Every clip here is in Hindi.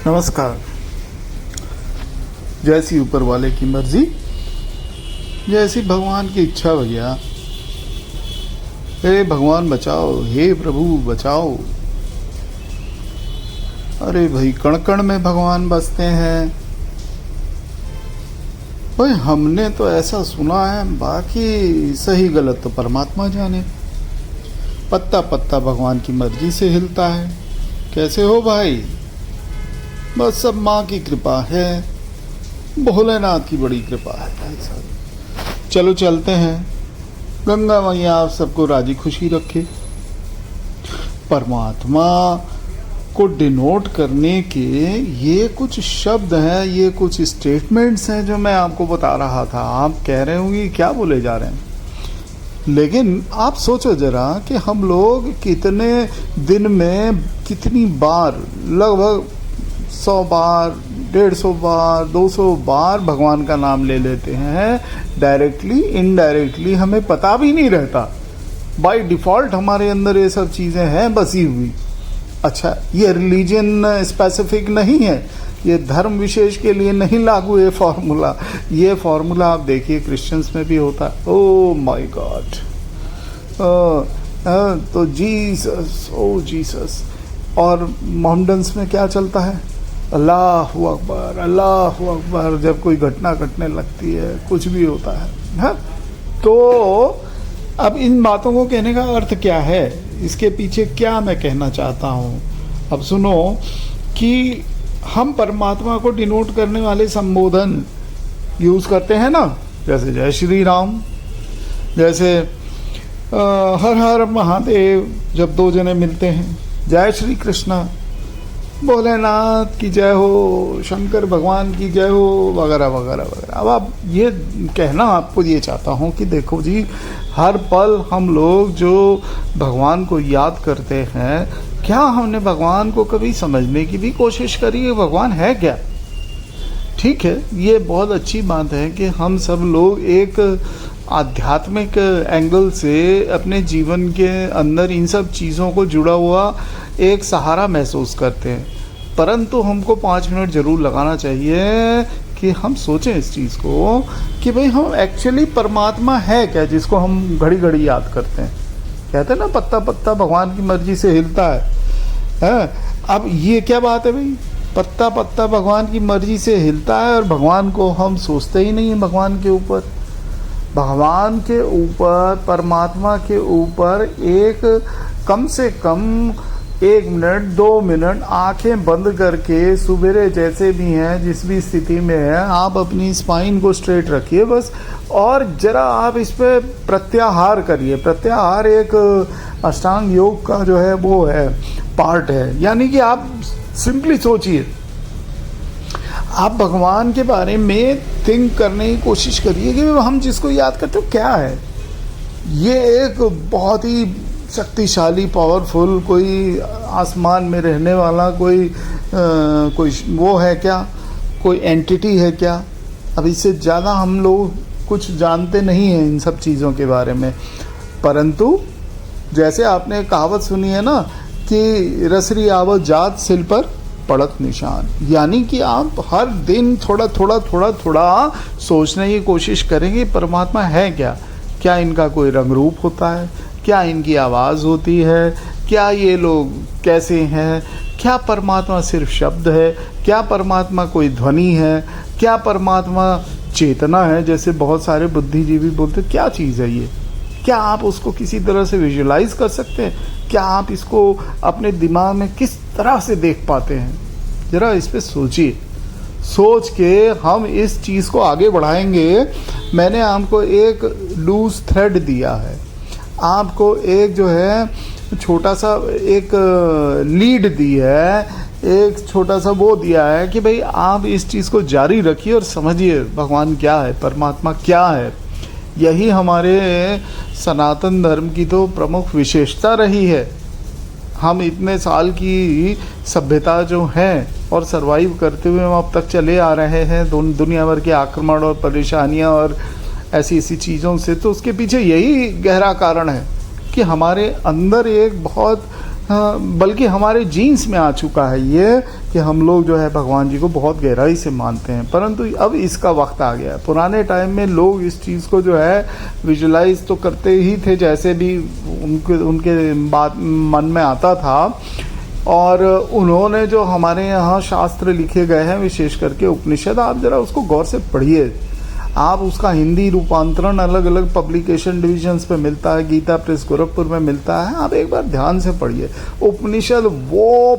नमस्कार। जैसी ऊपर वाले की मर्जी, जैसी भगवान की इच्छा भैया। हे भगवान बचाओ, हे प्रभु बचाओ। अरे भाई, कण कण में भगवान बसते हैं। भाई हमने तो ऐसा सुना है, बाकी सही गलत तो परमात्मा जाने। पत्ता पत्ता भगवान की मर्जी से हिलता है। कैसे हो भाई? बस सब माँ की कृपा है, भोलेनाथ की बड़ी कृपा है भाई साहब। चलो चलते हैं। गंगा मैया आप सबको राजी खुशी रखे। परमात्मा को डिनोट करने के ये कुछ शब्द हैं, ये कुछ स्टेटमेंट्स हैं जो मैं आपको बता रहा था। आप कह रहे होंगे क्या बोले जा रहे हैं, लेकिन आप सोचो जरा कि हम लोग कितने दिन में कितनी बार, लगभग 100 बार, 150 बार, 200 बार भगवान का नाम ले लेते हैं। डायरेक्टली इनडायरेक्टली हमें पता भी नहीं रहता। बाय डिफ़ॉल्ट हमारे अंदर ये सब चीज़ें हैं बसी हुई। अच्छा, ये रिलीजन स्पेसिफिक नहीं है, ये धर्म विशेष के लिए नहीं लागू ये फॉर्मूला। ये फॉर्मूला आप देखिए क्रिश्चियंस में भी होता है। ओह माय गॉड, तो जीसस, ओ जीसस। और मोहम्मडन्स में क्या चलता है? अल्लाहु अकबर, अल्लाहु अकबर। जब कोई घटना घटने लगती है, कुछ भी होता है, हाँ? तो अब इन बातों को कहने का अर्थ क्या है, इसके पीछे क्या मैं कहना चाहता हूँ? अब सुनो कि हम परमात्मा को डिनोट करने वाले संबोधन यूज़ करते हैं ना, जैसे जय श्री राम, जैसे हर हर महादेव। जब दो जने मिलते हैं, जय श्री कृष्णा, भोलेनाथ की जय हो, शंकर भगवान की जय हो, वगैरह वगैरह वगैरह। अब आप ये कहना आपको ये चाहता हूँ कि देखो जी, हर पल हम लोग जो भगवान को याद करते हैं, क्या हमने भगवान को कभी समझने की भी कोशिश करी है? भगवान है क्या? ठीक है, ये बहुत अच्छी बात है कि हम सब लोग एक आध्यात्मिक एंगल से अपने जीवन के अंदर इन सब चीज़ों को जुड़ा हुआ एक सहारा महसूस करते हैं, परंतु हमको 5 मिनट ज़रूर लगाना चाहिए कि हम सोचें इस चीज़ को कि भाई हम एक्चुअली परमात्मा है क्या, जिसको हम घड़ी घड़ी याद करते हैं। कहते हैं ना, पत्ता पत्ता भगवान की मर्जी से हिलता है। अब ये क्या बात है भाई? पत्ता पत्ता भगवान की मर्जी से हिलता है और भगवान को हम सोचते ही नहीं हैं। भगवान के ऊपर, भगवान के ऊपर, परमात्मा के ऊपर एक कम से कम 1 मिनट 2 मिनट आंखें बंद करके, सुबेरे जैसे भी हैं, जिस भी स्थिति में है, आप अपनी स्पाइन को स्ट्रेट रखिए बस, और जरा आप इस पे प्रत्याहार करिए। प्रत्याहार एक अष्टांग योग का जो है वो है, पार्ट है। यानी कि आप सिंपली सोचिए, आप भगवान के बारे में थिंक करने की कोशिश करिए कि हम जिसको याद करते हो क्या है। ये एक बहुत ही शक्तिशाली, पावरफुल, कोई आसमान में रहने वाला कोई वो है क्या, कोई एंटिटी है क्या? अब इससे ज़्यादा हम लोग कुछ जानते नहीं हैं इन सब चीज़ों के बारे में। परंतु जैसे आपने कहावत सुनी है ना कि रसरी आवत जात सिल पर पड़त निशान, यानी कि आप हर दिन थोड़ा थोड़ा थोड़ा थोड़ा सोचने की कोशिश करेंगे परमात्मा है क्या। क्या इनका कोई रंग रूप होता है? क्या इनकी आवाज़ होती है? क्या ये लोग कैसे हैं? क्या परमात्मा सिर्फ शब्द है? क्या परमात्मा कोई ध्वनि है? क्या परमात्मा चेतना है, जैसे बहुत सारे बुद्धिजीवी बोलते? क्या चीज़ है ये? क्या आप उसको किसी तरह से विजुलाइज कर सकते हैं? क्या आप इसको अपने दिमाग में किस तरह से देख पाते हैं? ज़रा इस पे सोचिए। सोच के हम इस चीज़ को आगे बढ़ाएंगे। मैंने आपको एक लूज थ्रेड दिया है, आपको एक जो है छोटा सा एक लीड दी है, एक छोटा सा वो दिया है कि भाई आप इस चीज़ को जारी रखिए और समझिए भगवान क्या है, परमात्मा क्या है। यही हमारे सनातन धर्म की तो प्रमुख विशेषता रही है। हम इतने साल की सभ्यता जो है और सरवाइव करते हुए हम अब तक चले आ रहे हैं दुनिया भर के आक्रमण और परेशानियां और ऐसी ऐसी चीज़ों से, तो उसके पीछे यही गहरा कारण है कि हमारे अंदर एक बहुत बल्कि हमारे जीन्स में आ चुका है ये कि हम लोग जो है भगवान जी को बहुत गहराई से मानते हैं। परंतु अब इसका वक्त आ गया है। पुराने टाइम में लोग इस चीज़ को जो है विजुलाइज तो करते ही थे जैसे भी उनके बात मन में आता था, और उन्होंने जो हमारे यहाँ शास्त्र लिखे गए हैं विशेष करके उपनिषद, आप जरा उसको गौर से पढ़िए। आप उसका हिंदी रूपांतरण अलग अलग पब्लिकेशन डिविजन्स पे मिलता है, गीता प्रेस गोरखपुर में मिलता है, आप एक बार ध्यान से पढ़िए। उपनिषद वो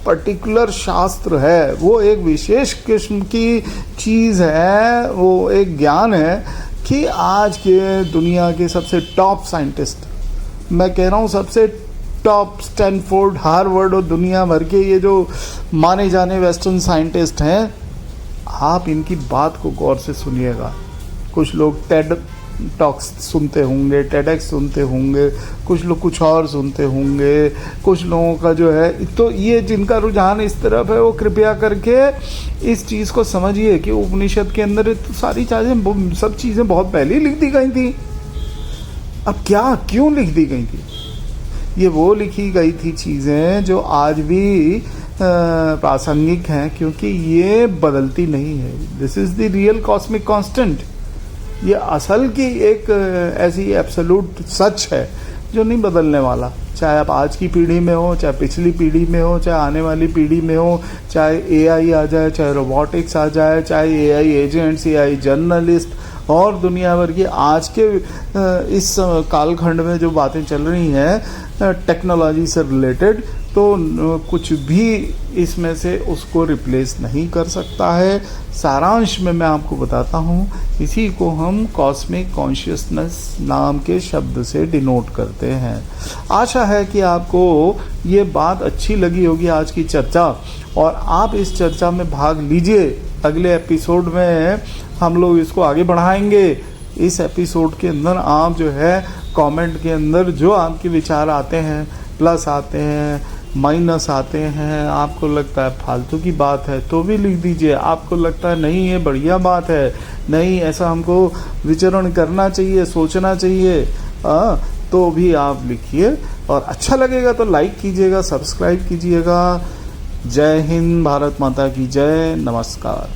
पर्टिकुलर शास्त्र है, वो एक विशेष किस्म की चीज़ है, वो एक ज्ञान है कि आज के दुनिया के सबसे टॉप साइंटिस्ट, मैं कह रहा हूँ सबसे टॉप, स्टैनफोर्ड, हार्वर्ड और दुनिया भर के ये जो माने जाने वेस्टर्न साइंटिस्ट हैं, आप इनकी बात को गौर से सुनिएगा। कुछ लोग टेड टॉक्स सुनते होंगे, टेडेक्स सुनते होंगे, कुछ लोग कुछ और सुनते होंगे, कुछ लोगों का जो है, तो ये जिनका रुझान इस तरफ है वो कृपया करके इस चीज़ को समझिए कि उपनिषद के अंदर तो सारी चीज़ें, सब चीज़ें बहुत पहले ही लिख दी गई थी। अब क्या क्यों लिख दी गई थी? ये वो लिखी गई थी चीज़ें जो आज भी प्रासंगिक हैं, क्योंकि ये बदलती नहीं है। This is the real cosmic constant. ये असल की एक ऐसी एब्सोल्यूट सच है जो नहीं बदलने वाला। चाहे आप आज की पीढ़ी में हो, चाहे पिछली पीढ़ी में हो, चाहे आने वाली पीढ़ी में हो, चाहे एआई आ जाए, चाहे रोबोटिक्स आ जाए, चाहे एआई एजेंट्स, एआई जर्नलिस्ट और दुनिया भर की आज के इस कालखंड में जो बातें चल रही हैं टेक्नोलॉजी से रिलेटेड, तो कुछ भी इसमें से उसको रिप्लेस नहीं कर सकता है। सारांश में मैं आपको बताता हूँ, इसी को हम कॉस्मिक कॉन्शियसनेस नाम के शब्द से डिनोट करते हैं। आशा है कि आपको ये बात अच्छी लगी होगी आज की चर्चा, और आप इस चर्चा में भाग लीजिए। अगले एपिसोड में हम लोग इसको आगे बढ़ाएंगे। इस एपिसोड के अंदर आप जो है कमेंट के अंदर जो आपके विचार आते हैं, प्लस आते हैं, माइनस आते हैं, आपको लगता है फालतू की बात है तो भी लिख दीजिए। आपको लगता है नहीं ये बढ़िया बात है, नहीं ऐसा हमको विचरण करना चाहिए, सोचना चाहिए, तो भी आप लिखिए। और अच्छा लगेगा तो लाइक कीजिएगा, सब्सक्राइब कीजिएगा। जय हिंद, भारत माता की जय, नमस्कार।